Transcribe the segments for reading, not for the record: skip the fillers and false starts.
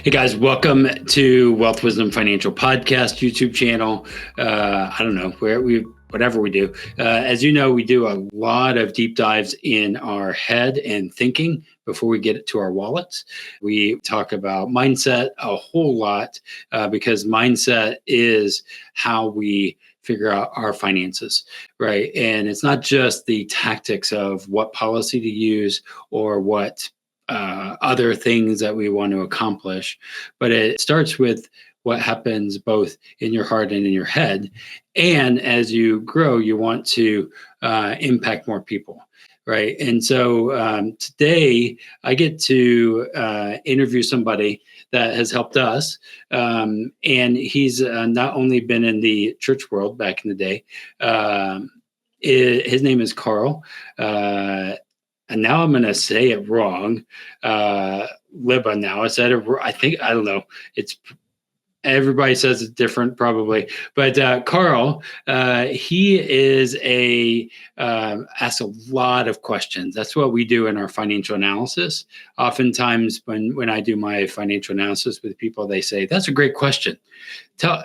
Hey guys, welcome to Wealth Wisdom Financial Podcast YouTube channel. I don't know whatever we do. As you know, we do a lot of deep dives in our head and thinking before we get to our wallets. We talk about mindset a whole lot because mindset is how we figure out our finances, right? And it's not just the tactics of what policy to use or what other things that we want to accomplish. But it starts with what happens both in your heart and in your head. And as you grow, you want to impact more people. Right. And so today I get to interview somebody that has helped us. And he's not only been in the church world back in the day, his name is Carl. And now I'm going to say it wrong. Lubbe now. I said it. I don't know. It's everybody says it's different probably. But Carl, he is asks a lot of questions. That's what we do in our financial analysis. Oftentimes when I do my financial analysis with people, they say, that's a great question.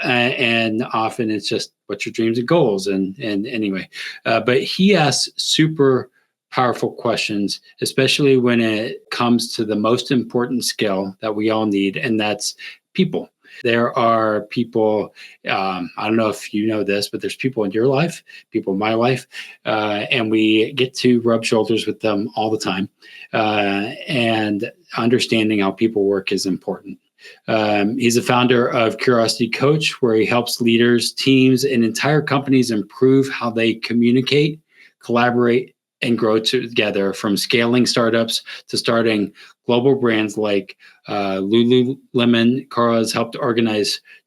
And often it's just, what's your dreams and goals? And anyway, but he asks super powerful questions, especially when it comes to the most important skill that we all need, and that's people. There are people, I don't know if you know this, but there's people in your life, people in my life, and we get to rub shoulders with them all the time. And understanding how people work is important. He's a founder of Curiosity Coach, where he helps leaders, teams, and entire companies improve how they communicate, collaborate, and grow together, from scaling startups to starting global brands like Lululemon. Carl has helped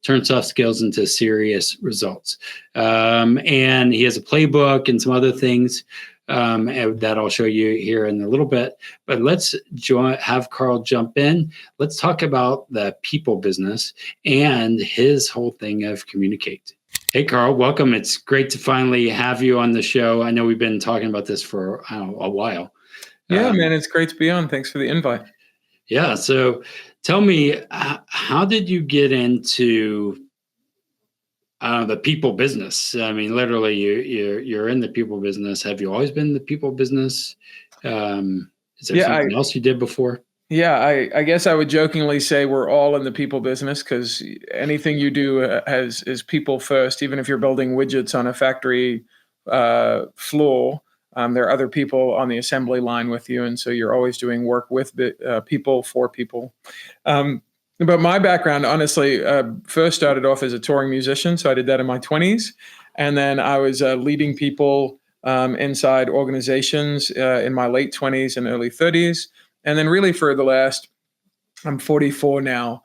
turn soft skills into serious results. And he has a playbook and some other things that I'll show you here in a little bit. But let's have Carl jump in. Let's talk about the people business and his whole thing of communicate. Hey, Carl, welcome. It's great to finally have you on the show. I know we've been talking about this for a while. Yeah, man, it's great to be on. Thanks for the invite. Yeah. So tell me, how did you get into the people business? I mean, literally, you're in the people business. Have you always been in the people business? Is there something else you did before? Yeah, I guess I would jokingly say we're all in the people business, because anything you do is people first. Even if you're building widgets on a factory floor, there are other people on the assembly line with you, and so you're always doing work with people for people. But my background, honestly, first started off as a touring musician, so I did that in my 20s, and then I was leading people inside organizations in my late 20s and early 30s. And then really for the last, I'm 44 now,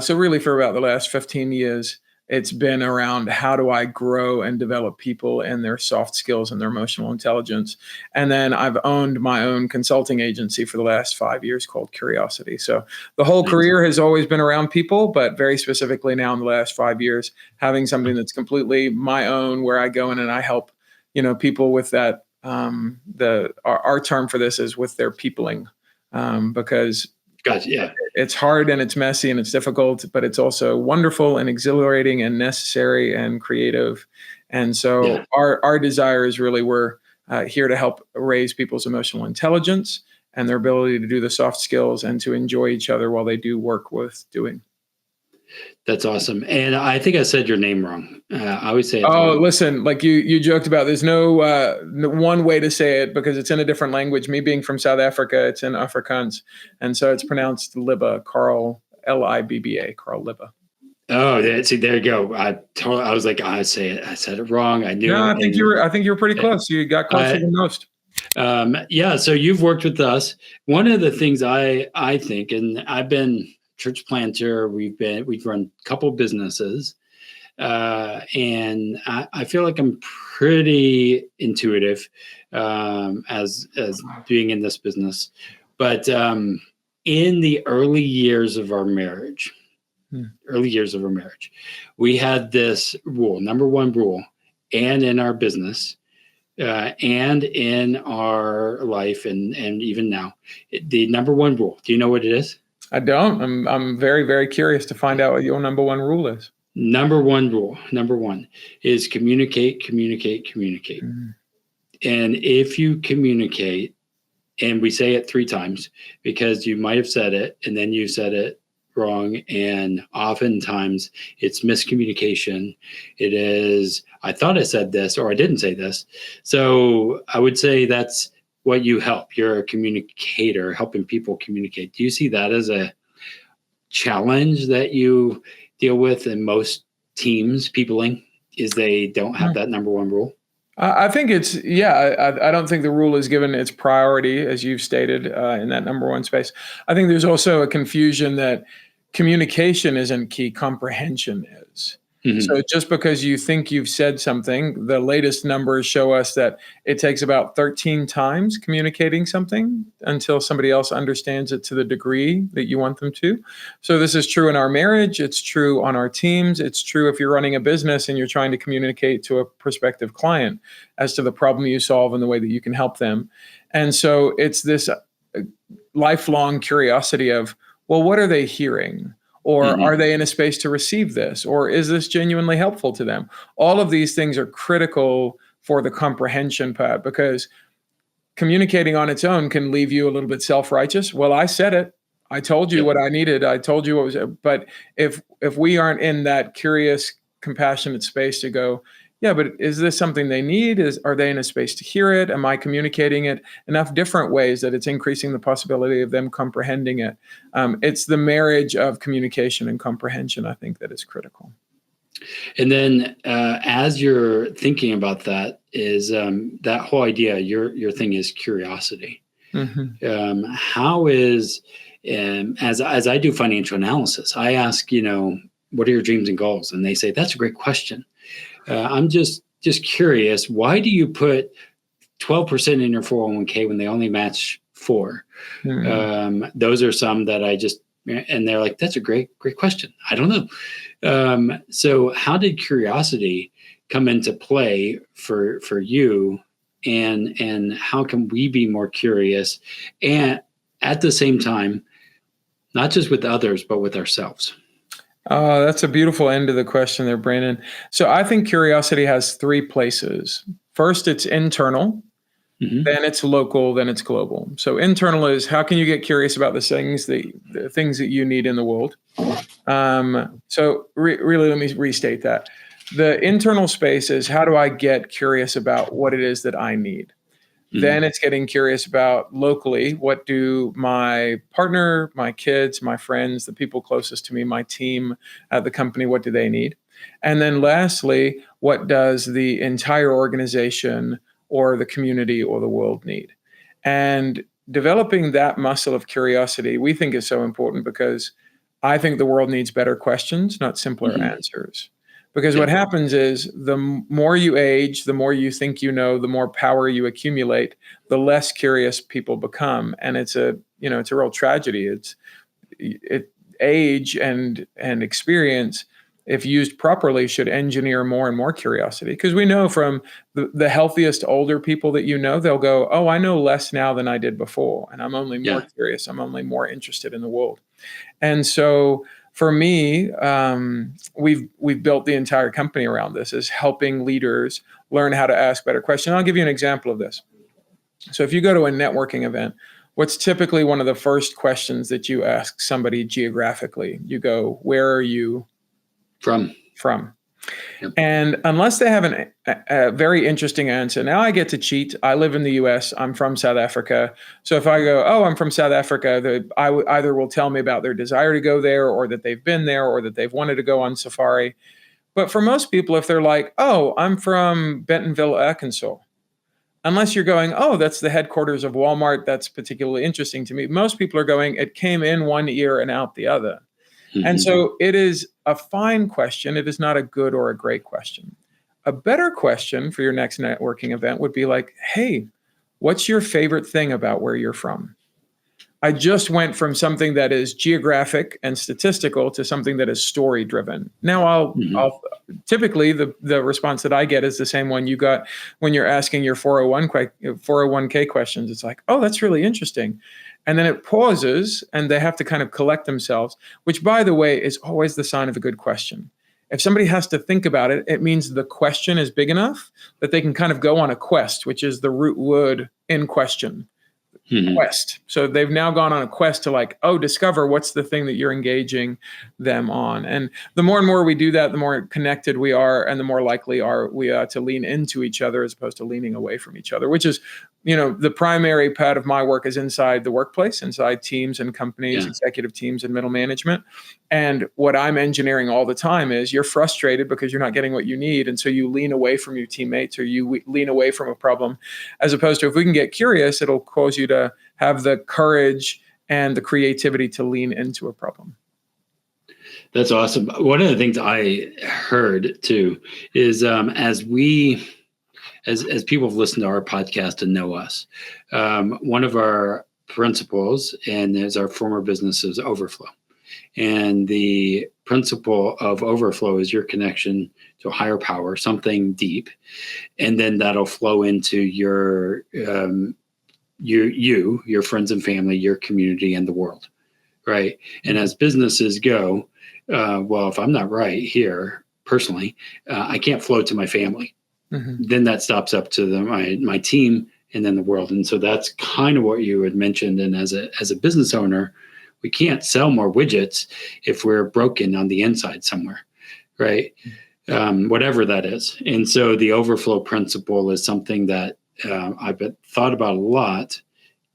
so really for about the last 15 years, it's been around how do I grow and develop people and their soft skills and their emotional intelligence. And then I've owned my own consulting agency for the last 5 years called Curiosity. So the whole career has always been around people, but very specifically now in the last 5 years, having something that's completely my own, where I go in and I help, people with that. Our term for this is with their peopling. Because it's hard and it's messy and it's difficult, but it's also wonderful and exhilarating and necessary and creative. And so our desire is really, we're here to help raise people's emotional intelligence and their ability to do the soft skills and to enjoy each other while they do work worth doing. That's awesome. And I think I said your name wrong. I always say it wrong. Listen, like you joked about, there's no one way to say it because it's in a different language. Me being from South Africa, it's in Afrikaans. And so it's pronounced Lubbe, Carl, L-I-B-B-A, Carl Lubbe. Oh, see, there you go. I was like, I said it wrong. I knew. No, I think you were pretty close. You got closer than most. So you've worked with us. One of the things I think, and I've been church planter, we've run a couple businesses, and I feel like I'm pretty intuitive as being in this business. But in the early years of our marriage, we had this rule, number one rule, and in our business, and in our life, and even now, the number one rule. Do you know what it is? I don't. I'm very, very curious to find out what your number one rule is. Number one rule, number one, is communicate, communicate, communicate. Mm. And if you communicate, and we say it 3 times because you might have said it and then you said it wrong, and oftentimes it's miscommunication. It is, I thought I said this or I didn't say this. So I would say that's what you help. You're a communicator, helping people communicate. Do you see that as a challenge that you deal with in most teams, peopling, is they don't have that number one rule? I think it's, yeah, I don't think the rule is given its priority, as you've stated, in that number one space. I think there's also a confusion that communication isn't key, comprehension is. Mhm. So just because you think you've said something, the latest numbers show us that it takes about 13 times communicating something until somebody else understands it to the degree that you want them to. So this is true in our marriage. It's true on our teams. It's true if you're running a business and you're trying to communicate to a prospective client as to the problem you solve and the way that you can help them. And so it's this lifelong curiosity of, well, what are they hearing? Or are they in a space to receive this? Or is this genuinely helpful to them? All of these things are critical for the comprehension part, because communicating on its own can leave you a little bit self-righteous. Well, I said it. I told you what I needed. I told you what was. But if we aren't in that curious, compassionate space to go, yeah, but is this something they need? Are they in a space to hear it? Am I communicating it enough different ways that it's increasing the possibility of them comprehending it? It's the marriage of communication and comprehension, I think, that is critical. And then as you're thinking about that, is that whole idea, your thing is curiosity. Mm-hmm. How is, as I do financial analysis, I ask, what are your dreams and goals? And they say, that's a great question. I'm just curious, why do you put 12% in your 401k when they only match 4? Mm-hmm. Those are some that I just, and they're like, that's a great question. I don't know. So how did curiosity come into play for you, and how can we be more curious, and at the same time, not just with others, but with ourselves? That's a beautiful end to the question there, Brandon. So I think curiosity has 3 places. First, it's internal, then it's local, then it's global. So internal is, how can you get curious about the things that you need in the world? So really, let me restate that. The internal space is, how do I get curious about what it is that I need? Then it's getting curious about locally, what do my partner, my kids, my friends, the people closest to me, my team at the company, what do they need? And then lastly, what does the entire organization or the community or the world need? And developing that muscle of curiosity, we think, is so important, because I think the world needs better questions, not simpler answers. Because what happens is, the more you age, the more you think you know, the more power you accumulate, the less curious people become. And it's a real tragedy. Age and experience, if used properly, should engineer more and more curiosity. Because we know from the healthiest older people that they'll go, oh, I know less now than I did before. And I'm only more curious. I'm only more interested in the world. And so for me, we've built the entire company around this, is helping leaders learn how to ask better questions. I'll give you an example of this. So if you go to a networking event, what's typically one of the first questions that you ask somebody geographically? You go, where are you from? Yep. And unless they have a very interesting answer, now I get to cheat. I live in the US. I'm from South Africa. So if I go, oh, I'm from South Africa, I either will tell me about their desire to go there, or that they've been there, or that they've wanted to go on safari. But for most people, if they're like, oh, I'm from Bentonville, Arkansas, unless you're going, oh, that's the headquarters of Walmart, that's particularly interesting to me. Most people are going, it came in one ear and out the other. And so it is a fine question. It is not a good or a great question. A better question for your next networking event would be like, hey, what's your favorite thing about where you're from? I just went from something that is geographic and statistical to something that is story driven. Now I'll typically the response that I get is the same one you got when you're asking your 401k questions. It's like, oh, that's really interesting. And then it pauses and they have to kind of collect themselves, which, by the way, is always the sign of a good question. If somebody has to think about it, it means the question is big enough that they can kind of go on a quest, which is the root word in question. Quest. So they've now gone on a quest to like, discover what's the thing that you're engaging them on. And the more and more we do that, the more connected we are and the more likely we are to lean into each other as opposed to leaning away from each other, which is, the primary part of my work is inside the workplace, inside teams and companies, executive teams and middle management. And what I'm engineering all the time is you're frustrated because you're not getting what you need. And so you lean away from your teammates or you lean away from a problem, as opposed to if we can get curious, it'll cause you to have the courage and the creativity to lean into a problem. That's awesome. One of the things I heard too is as people have listened to our podcast and know us, one of our principles, and as our former business, is Overflow. And the principle of Overflow is your connection to a higher power, something deep, and then that'll flow into your friends and family, your community, and the world, right? And as businesses go, if I'm not right here personally, I can't flow to my family. Then that stops up to my team and then the world. And so that's kind of what you had mentioned. And as a business owner, we can't sell more widgets if we're broken on the inside somewhere, right? Whatever that is. And so the Overflow principle is something that I've thought about a lot,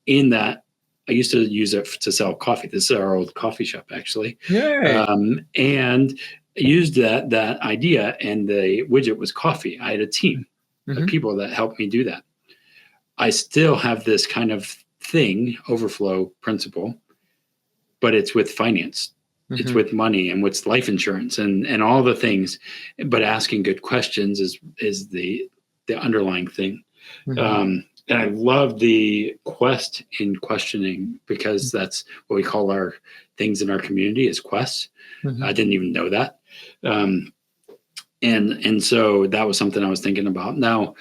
in that I used to use it to sell coffee. This is our old coffee shop, actually. And I used that idea, and the widget was coffee. I had a team of people that helped me do that. I still have this kind of thing, Overflow principle, but it's with finance. It's with money and with life insurance and all the things. But asking good questions is the underlying thing. And I love the quest in questioning, because that's what we call our things in our community is quests. I didn't even know that. And so that was something I was thinking about. Now,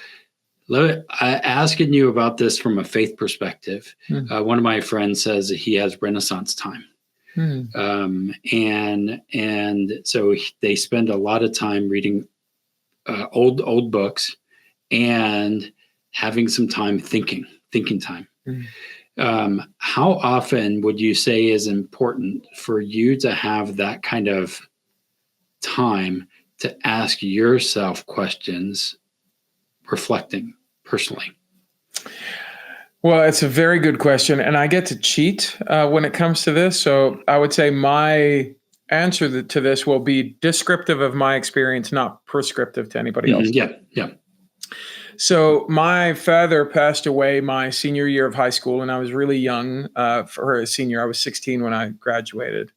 asking you about this from a faith perspective, one of my friends says that he has Renaissance time. And so they spend a lot of time reading old books and having some time thinking time. How often would you say is important for you to have that kind of time to ask yourself questions, reflecting personally? Well, it's a very good question. And I get to cheat when it comes to this. So I would say my answer to this will be descriptive of my experience, not prescriptive to anybody else. Yeah. So my father passed away my senior year of high school, and I was really young for a senior. I was 16 when I graduated.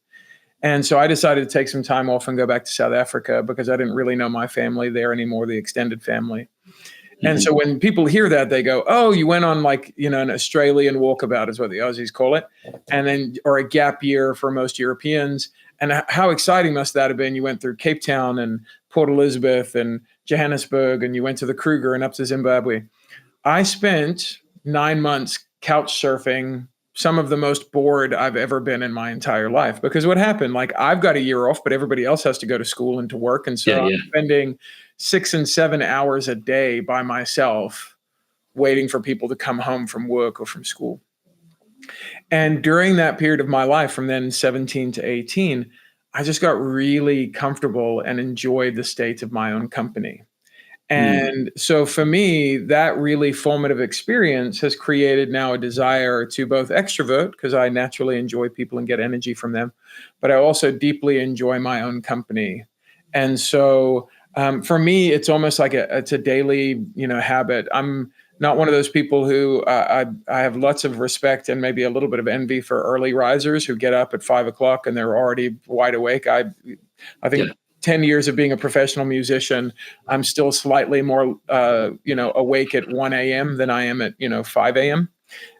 And so I decided to take some time off and go back to South Africa because I didn't really know my family there anymore, the extended family. And so when people hear that, they go, "Oh, you went on an Australian walkabout," is what the Aussies call it, and then, or a gap year for most Europeans. And how exciting must that have been? You went through Cape Town and Port Elizabeth and Johannesburg, and you went to the Kruger and up to Zimbabwe. I spent 9 months couch surfing, some of the most bored I've ever been in my entire life. Because what happened, I've got a year off, but everybody else has to go to school and to work. And so I'm spending 6 and 7 hours a day by myself waiting for people to come home from work or from school. And during that period of my life, from then 17 to 18, I just got really comfortable and enjoyed the state of my own company. And so for me, that really formative experience has created now a desire to both extrovert, because I naturally enjoy people and get energy from them, but I also deeply enjoy my own company. And so for me, it's almost like it's a daily, habit. I'm not one of those people who I have lots of respect and maybe a little bit of envy for early risers who get up at 5 o'clock and they're already wide awake. I think 10 years of being a professional musician, I'm still slightly more, awake at 1 a.m. than I am at, 5 a.m.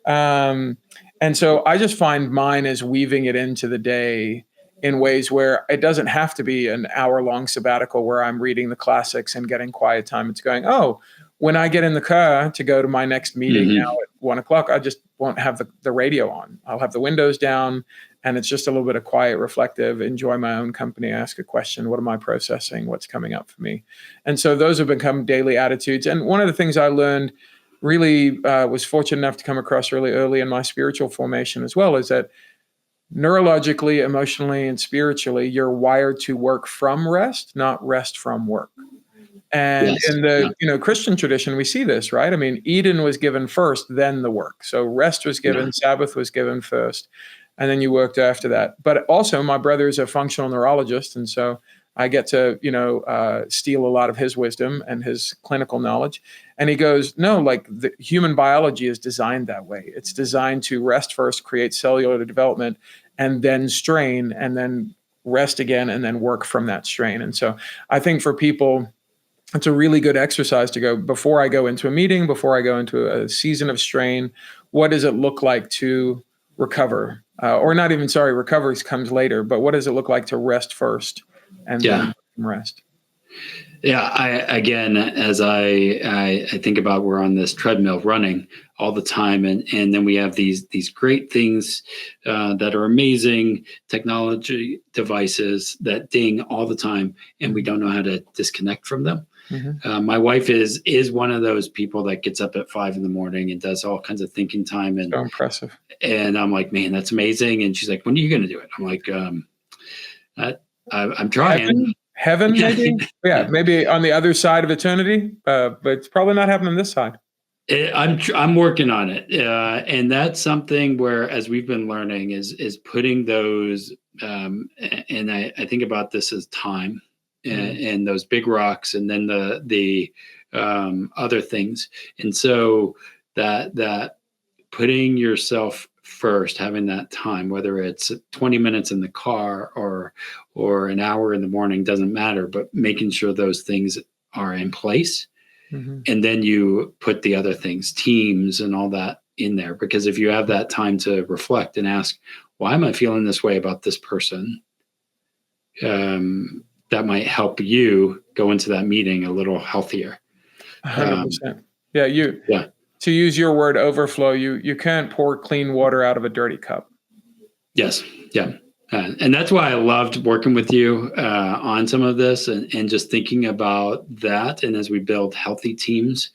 And so I just find mine as weaving it into the day in ways where it doesn't have to be an hour-long sabbatical where I'm reading the classics and getting quiet time. It's going, when I get in the car to go to my next meeting Mhm. now at 1 o'clock, I just won't have the radio on. I'll have the windows down, and it's just a little bit of quiet, reflective, enjoy my own company, ask a question. What am I processing? What's coming up for me? And so those have become daily attitudes. And one of the things I learned really was fortunate enough to come across really early in my spiritual formation as well is that neurologically, emotionally, and spiritually, you're wired to work from rest, not rest from work. And Yes. in Yeah. the Christian tradition, we see this, right? I mean, Eden was given first, then the work. So rest was Yeah. given, Sabbath was given first, and then you worked after that. But also, my brother is a functional neurologist, and so I get to steal a lot of his wisdom and his clinical knowledge. And he goes, no, like the human biology is designed that way. It's designed to rest first, create cellular development, and then strain, and then rest again, and then work from that strain. And so I think for people, it's a really good exercise to go before I go into a meeting, before I go into a season of strain. What does it look like to recover? Or not even, sorry, recovery comes later, but what does it look like to rest first and Yeah. then rest? Yeah, I again, as I think about, we're on this treadmill running all the time, and then we have these great things that are amazing technology devices that ding all the time, and we don't know how to disconnect from them. Mm-hmm. My wife is one of those people that gets up at 5 a.m. and does all kinds of thinking time, So impressive. and I'm like, man, that's amazing. And she's like, when are you going to do it? I'm like, I'm trying. Heaven, maybe? Yeah, maybe on the other side of eternity, but it's probably not happening this side. I'm working on it, and that's something where, as we've been learning, is putting those. And I think about this as time, and those big rocks, and then the other things, and so that putting yourself first, having that time, whether it's 20 minutes in the car or an hour in the morning, doesn't matter, but making sure those things are in place. Mm-hmm. And then you put the other things, teams and all that in there. Because if you have that time to reflect and ask, why am I feeling this way about this person? That might help you go into that meeting a little healthier. 100%. Yeah, Yeah. to use your word, overflow, you can't pour clean water out of a dirty cup. Yes. Yeah. And that's why I loved working with you on some of this, and just thinking about that. And as we build healthy teams,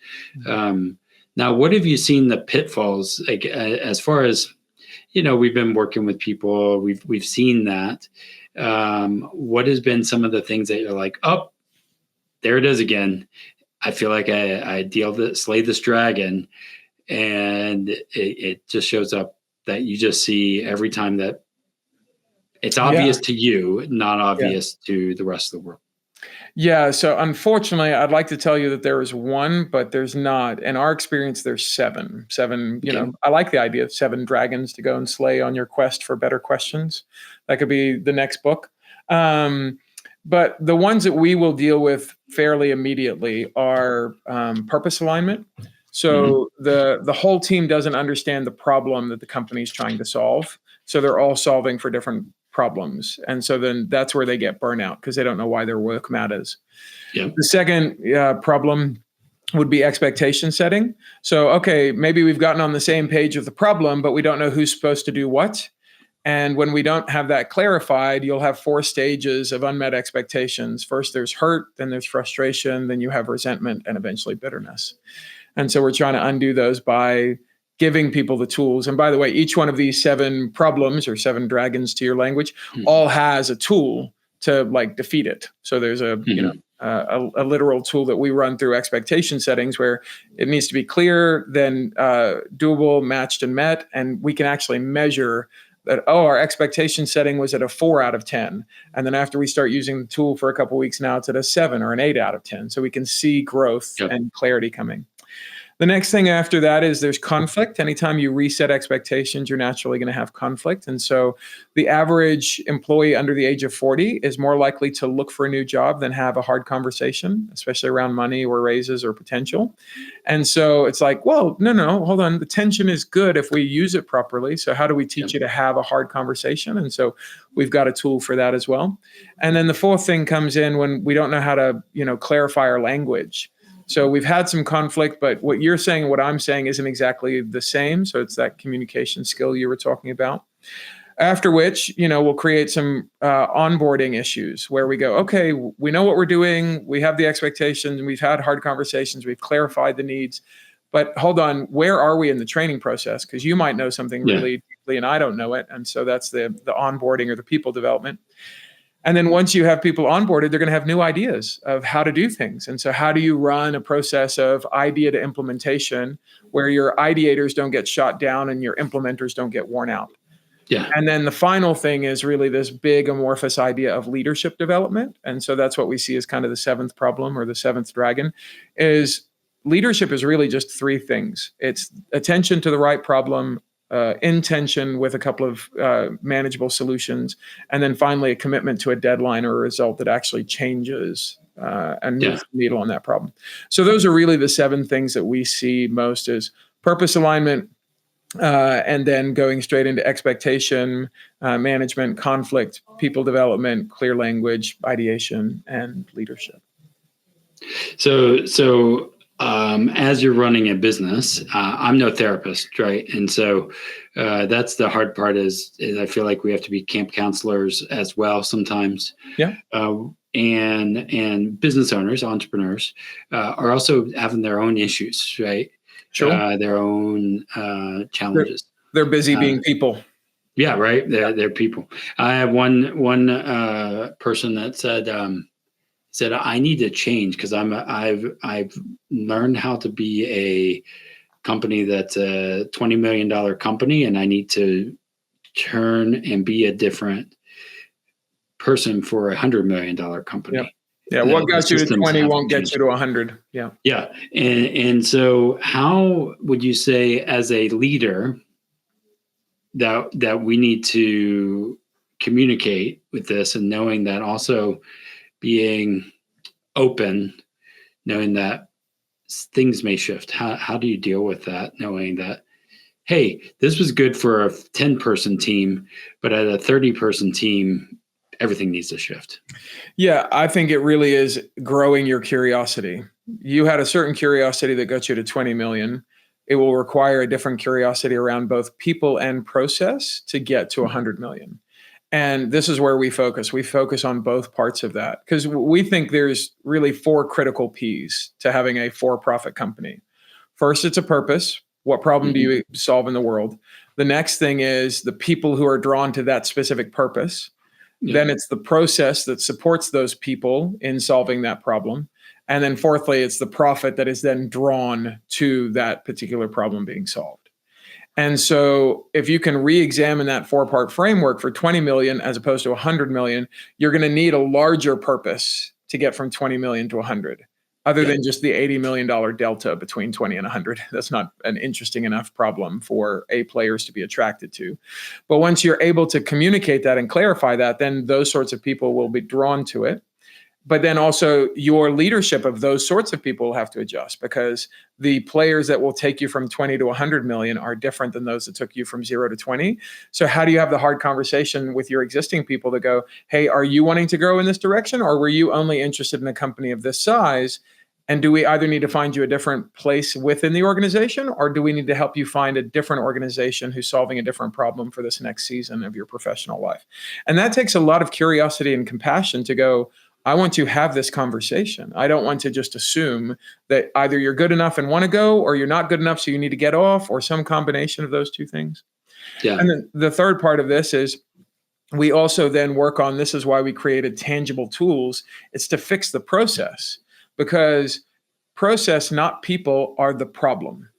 now, what have you seen the pitfalls, like, as far as, we've been working with people, we've seen that. What has been some of the things that you're like, oh, there it is again. I feel like I slayed this dragon, and it just shows up that you just see every time that it's obvious to you, not obvious to the rest of the world. Yeah. So unfortunately, I'd like to tell you that there is one, but there's not. In our experience, there's seven. Seven, Okay. I like the idea of 7 dragons to go and slay on your quest for better questions. That could be the next book. But the ones that we will deal with fairly immediately are purpose alignment. So the whole team doesn't understand the problem that the company is trying to solve. So they're all solving for different problems. And so then that's where they get burnout because they don't know why their work matters. Yep. The second problem would be expectation setting. So, okay, maybe we've gotten on the same page of the problem, but we don't know who's supposed to do what. And when we don't have that clarified, you'll have 4 stages of unmet expectations. First, there's hurt, then there's frustration, then you have resentment, and eventually bitterness. And so we're trying to undo those by giving people the tools. And by the way, each one of these 7 problems, or 7 dragons to your language, all has a tool to defeat it. So there's a literal tool that we run through expectation settings where it needs to be clear, then doable, matched, and met. And we can actually measure that, our expectation setting was at a 4 out of 10. And then after we start using the tool for a couple of weeks now, it's at a 7 or an 8 out of 10. So we can see growth and clarity coming. The next thing after that is there's conflict. Anytime you reset expectations, you're naturally going to have conflict. And so the average employee under the age of 40 is more likely to look for a new job than have a hard conversation, especially around money or raises or potential. And so it's like, well, no, hold on. The tension is good if we use it properly. So how do we teach you to have a hard conversation? And so we've got a tool for that as well. And then the fourth thing comes in when we don't know how to, clarify our language. So we've had some conflict, but what you're saying and what I'm saying isn't exactly the same. So it's that communication skill you were talking about. After which, we'll create some onboarding issues where we go, okay, we know what we're doing. We have the expectations. We've had hard conversations. We've clarified the needs. But hold on, where are we in the training process? Because you might know something really deeply and I don't know it. And so that's the onboarding or the people development. And then once you have people onboarded, they're going to have new ideas of how to do things. And so how do you run a process of idea to implementation where your ideators don't get shot down and your implementers don't get worn out? Yeah. And then the final thing is really this big amorphous idea of leadership development. And so that's what we see as kind of the seventh problem or the seventh dragon is leadership is really just three things. It's attention to the right problem, intention with a couple of manageable solutions, and then finally a commitment to a deadline or a result that actually changes and moves the needle on that problem. So those are really the seven things that we see most as purpose alignment, and then going straight into expectation, management, conflict, people development, clear language, ideation, and leadership. So as you're running a business, I'm no therapist, right? And so that's the hard part is I feel like we have to be camp counselors as well sometimes. Yeah. And business owners, entrepreneurs are also having their own issues, right? Sure. Their own challenges. They're busy being people. Yeah, right. They're people. I have one person that said I need to change because I've learned how to be a company that's a $20 million company, and I need to turn and be a different person for $100 million company. Yep. Yeah, what got you to 20 won't get you to 100. Yeah. Yeah. And so how would you say as a leader that we need to communicate with this, and knowing that also being open, knowing that things may shift? How do you deal with that, knowing that, hey, this was good for a 10-person team, but at a 30-person team, everything needs to shift? Yeah, I think it really is growing your curiosity. You had a certain curiosity that got you to 20 million. It will require a different curiosity around both people and process to get to 100 million. And this is where we focus. We focus on both parts of that because we think there's really four critical P's to having a for-profit company. First, it's a purpose. What problem do you solve in the world? The next thing is the people who are drawn to that specific purpose. Then it's the process that supports those people in solving that problem. And then fourthly, it's the profit that is then drawn to that particular problem being solved. And so if you can re-examine that four-part framework for 20 million as opposed to 100 million, you're going to need a larger purpose to get from 20 million to 100. Other than just the $80 million delta between 20 and 100. That's not an interesting enough problem for A players to be attracted to. But once you're able to communicate that and clarify that, then those sorts of people will be drawn to it. But then also your leadership of those sorts of people will have to adjust because the players that will take you from 20 to 100 million are different than those that took you from 0 to 20. So how do you have the hard conversation with your existing people to go, hey, are you wanting to grow in this direction? Or were you only interested in a company of this size? And do we either need to find you a different place within the organization, or do we need to help you find a different organization who's solving a different problem for this next season of your professional life? And that takes a lot of curiosity and compassion to go, I want to have this conversation. I don't want to just assume that either you're good enough and want to go, or you're not good enough, so you need to get off, or some combination of those two things. Yeah. And then the third part of this is we also then work on, this is why we created tangible tools. It's to fix the process. Because process, not people, are the problem.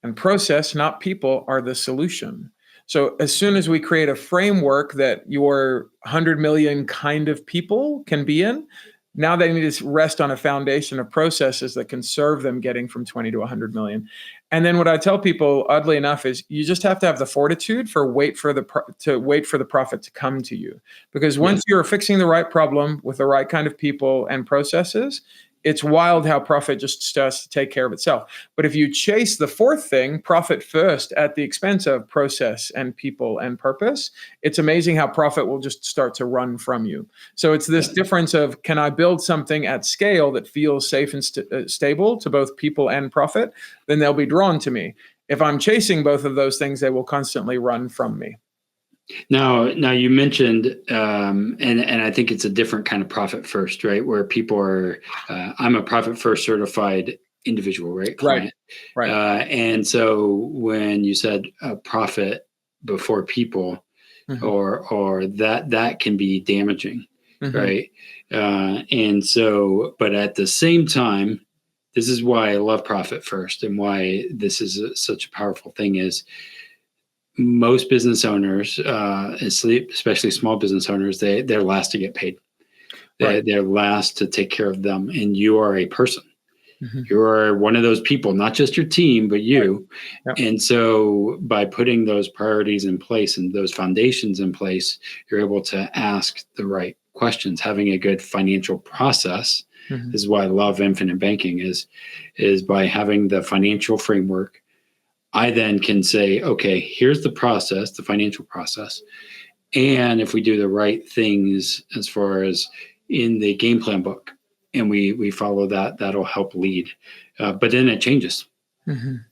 And process, not people, are the solution. So as soon as we create a framework that your 100 million kind of people can be in, now they need to rest on a foundation of processes that can serve them getting from 20 to 100 million. And then what I tell people, oddly enough, is you just have to have the fortitude to wait for the profit to come to you. Because once you're fixing the right problem with the right kind of people and processes, it's wild how profit just starts to take care of itself. But if you chase the fourth thing, profit first, at the expense of process and people and purpose, it's amazing how profit will just start to run from you. So it's this difference of, can I build something at scale that feels safe and stable to both people and profit? Then they'll be drawn to me. If I'm chasing both of those things, they will constantly run from me. Now you mentioned, and I think it's a different kind of profit first, right? Where people are, I'm a profit first certified individual, right? Client. Right. And so when you said profit before people, or that can be damaging, right? And so, but at the same time, this is why I love profit first, and why this is such a powerful thing is, most business owners, especially small business owners, they're last to get paid. They're last to take care of them. And you are a person. You are one of those people, not just your team, but you. Right. Yep. And so by putting those priorities in place and those foundations in place, you're able to ask the right questions. Having a good financial process is why I love infinite banking, is by having the financial framework. I then can say, okay, here's the process, the financial process. And if we do the right things as far as in the game plan book, and we follow that, that'll help lead. But then it changes.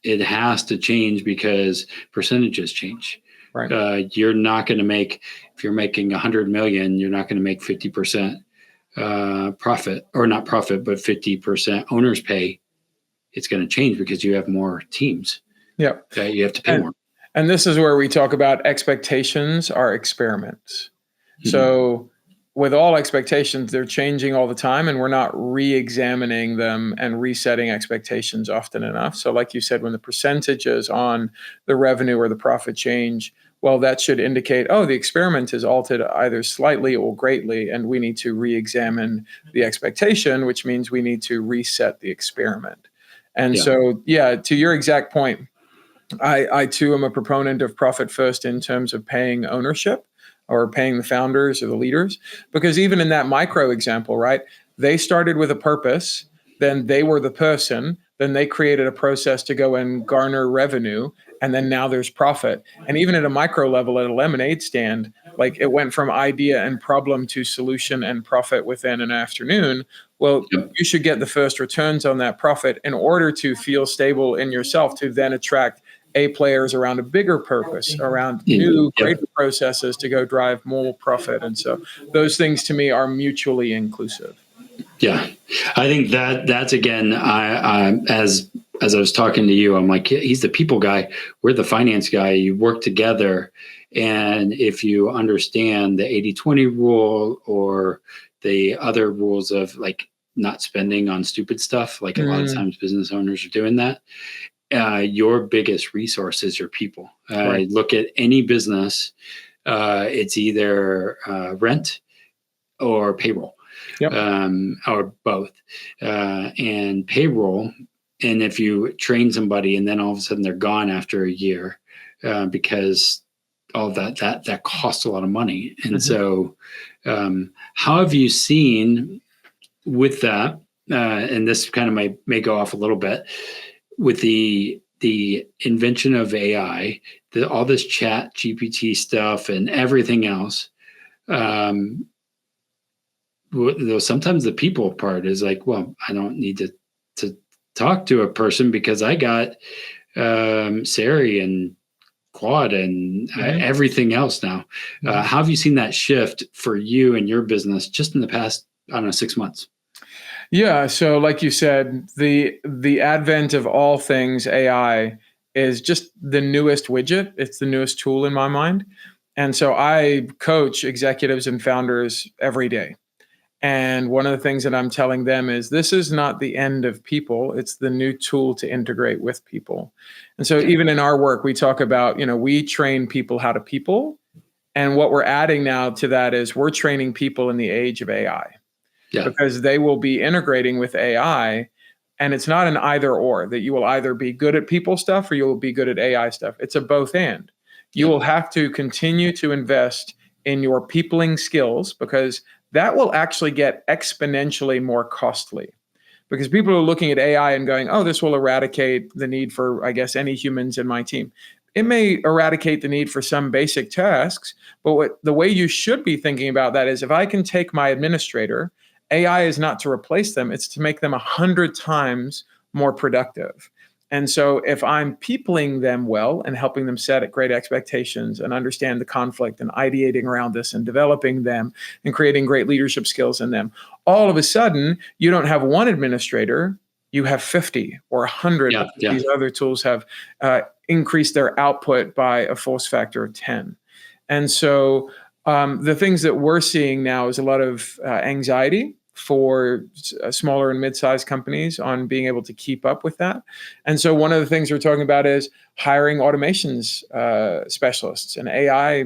It has to change because percentages change. Right. You're not going to make, if you're making 100 million, you're not going to make 50% profit, or not profit, but 50% owner's pay. It's going to change because you have more teams. Yeah, you have to pay more. And this is where we talk about expectations are experiments. So with all expectations, they're changing all the time, and we're not re-examining them and resetting expectations often enough. So like you said, when the percentages on the revenue or the profit change, well, that should indicate, oh, the experiment is altered either slightly or greatly, and we need to re-examine the expectation, which means we need to reset the experiment. And so, to your exact point, I too am a proponent of profit first in terms of paying ownership, or paying the founders or the leaders, because even in that micro example, right, they started with a purpose, then they were the person, then they created a process to go and garner revenue, and then now there's profit. And even at a micro level, at a lemonade stand, like, it went from idea and problem to solution and profit within an afternoon. Well, you should get the first returns on that profit in order to feel stable in yourself, to then attract players around a bigger purpose, around new, greater processes to go drive more profit. And so those things to me are mutually inclusive. Yeah, I think that's again, as I was talking to you, I'm like, he's the people guy, we're the finance guy. You work together. And if you understand the 80-20 rule, or the other rules of like not spending on stupid stuff, like a lot of times business owners are doing that. Your biggest resource is your people. Look at any business, it's either rent or payroll, or both. And payroll, and if you train somebody and then all of a sudden they're gone after a year, because all that costs a lot of money. And so how have you seen with that, and this kind of may go off a little bit, with the invention of AI, all this chat GPT stuff and everything else, though sometimes the people part is like, well, I don't need to talk to a person because I got Siri and Claude and everything else now. How have you seen that shift for you and your business just in the past, I don't know, 6 months? Yeah. So like you said, the advent of all things AI is just the newest widget. It's the newest tool in my mind. And so I coach executives and founders every day. And one of the things that I'm telling them is, this is not the end of people. It's the new tool to integrate with people. And so even in our work, we talk about, we train people how to people. And what we're adding now to that is, we're training people in the age of AI. Because they will be integrating with AI, and it's not an either or, that you will either be good at people stuff or you will be good at AI stuff. It's a both and. You will have to continue to invest in your peopling skills, because that will actually get exponentially more costly. because people are looking at AI and going, oh, this will eradicate the need for, I guess, any humans in my team. It may eradicate the need for some basic tasks, but the way you should be thinking about that is if I can take my administrator, AI is not to replace them, it's to make them 100 times more productive. And so if I'm peopling them well and helping them set great expectations and understand the conflict and ideating around this and developing them and creating great leadership skills in them, all of a sudden you don't have one administrator, you have 50 or 100. These other tools have increased their output by a force factor of 10. And so the things that we're seeing now is a lot of anxiety for smaller and mid-sized companies on being able to keep up with that. And so one of the things we're talking about is hiring automations specialists and AI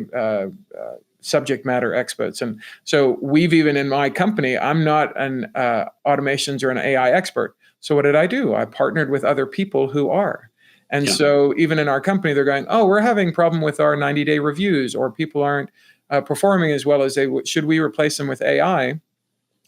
subject matter experts. And so we've even in my company, I'm not an automations or an AI expert. So what did I do? I partnered with other people who are. And so even in our company, they're going, oh, we're having a problem with our 90-day reviews, or people aren't performing as well as they would. Should we replace them with AI?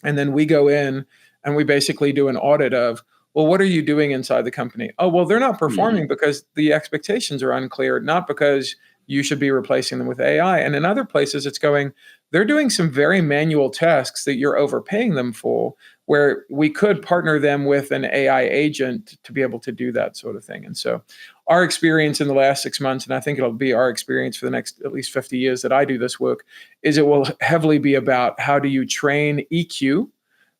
And then we go in and we basically do an audit of, well, what are you doing inside the company? Oh, well, they're not performing because the expectations are unclear, not because you should be replacing them with AI. And in other places, it's going, they're doing some very manual tasks that you're overpaying them for, where we could partner them with an AI agent to be able to do that sort of thing. And so our experience in the last 6 months, and I think it'll be our experience for the next at least 50 years that I do this work, is it will heavily be about how do you train EQ,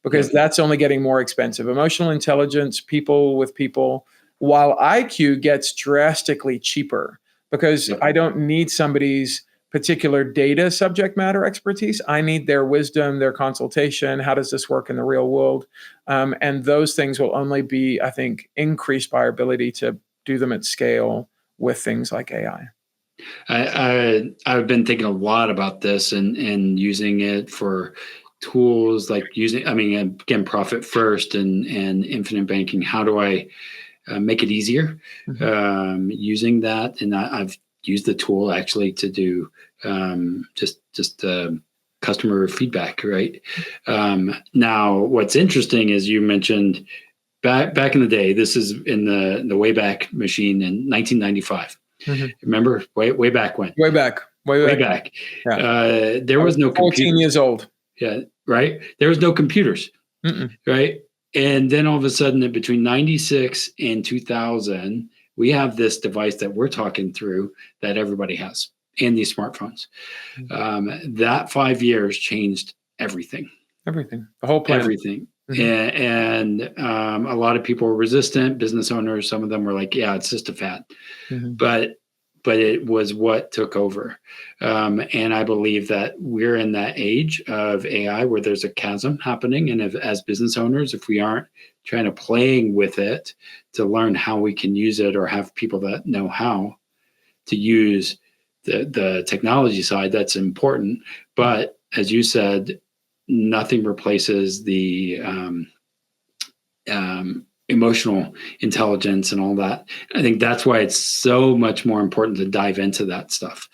because that's only getting more expensive. Emotional intelligence, people with people, while IQ gets drastically cheaper, because I don't need somebody's particular data subject matter expertise. I need their wisdom, their consultation. How does this work in the real world? And those things will only be, I think, increased by our ability to do them at scale with things like AI. I've been thinking a lot about this and using it for tools like again, profit first and infinite banking. How do I make it easier using that? And I've used the tool actually to do just customer feedback, right? Now, what's interesting is you mentioned back in the day. This is in the Wayback Machine in 1995. Remember, way back when? Way back. Yeah. There was no 14 years old. Yeah, right. There was no computers, right? And then all of a sudden, between 96 and 2000, we have this device that we're talking through that everybody has, and these smartphones. That 5 years changed everything. Everything. The whole planet. Everything. And a lot of people were resistant, business owners. Some of them were like, yeah, it's just a fad. But it was what took over. And I believe that we're in that age of AI where there's a chasm happening. And as business owners, if we aren't trying to playing with it to learn how we can use it, or have people that know how to use the technology side, that's important. But as you said, nothing replaces the emotional intelligence and all that. I think that's why it's so much more important to dive into that stuff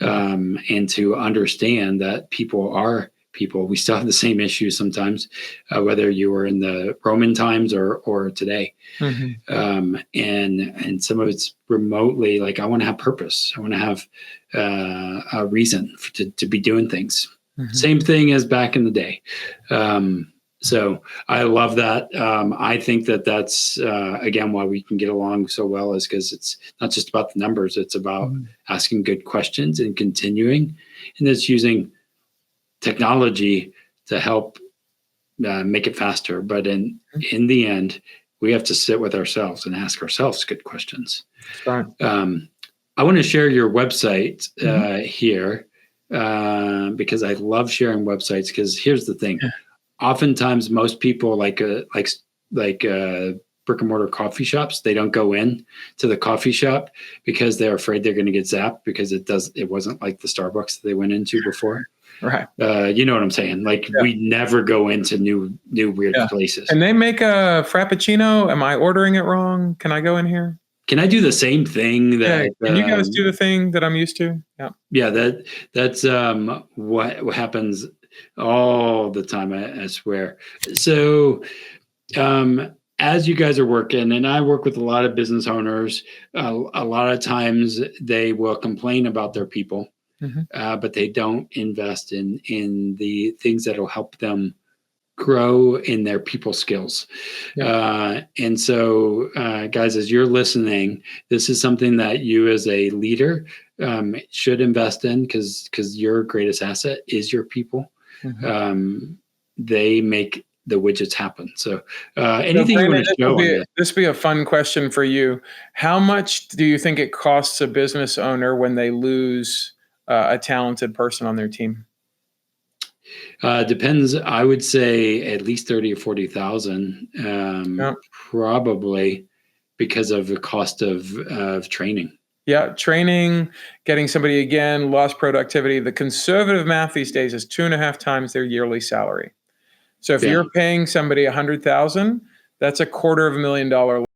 and to understand that people are people. We still have the same issues sometimes, whether you were in the Roman times or today. And some of it's remotely like, I want to have purpose. I want to have a reason to be doing things. Same thing as back in the day. So I love that. I think that's, again, why we can get along so well, is because it's not just about the numbers. It's about asking good questions and continuing. And it's using technology to help make it faster. But in the end, we have to sit with ourselves and ask ourselves good questions. Right. I want to share your website here because I love sharing websites, because here's the thing. Oftentimes, most people like brick and mortar coffee shops, they don't go in to the coffee shop because they're afraid they're going to get zapped, because it wasn't like the Starbucks that they went into before. Right. You know what I'm saying? Like, we never go into new weird places. And they make a Frappuccino. Am I ordering it wrong? Can I go in here? Can I do the same thing that? Can you guys do the thing that I'm used to? Yeah. Yeah. That's what happens all the time, I swear. So As you guys are working, and I work with a lot of business owners, a lot of times they will complain about their people, but they don't invest in the things that will help them grow in their people skills. And so, guys, as you're listening, this is something that you as a leader should invest in, because your greatest asset is your people. They make the widgets happen. So anything you want to show on this? This be a fun question for you. How much do you think it costs a business owner when they lose a talented person on their team? Depends. I would say at least 30 or 40,000, probably, because of the cost of training. Yeah, training, getting somebody, again, lost productivity. The conservative math these days is 2.5 times their yearly salary. So if you're paying somebody 100,000, that's $250,000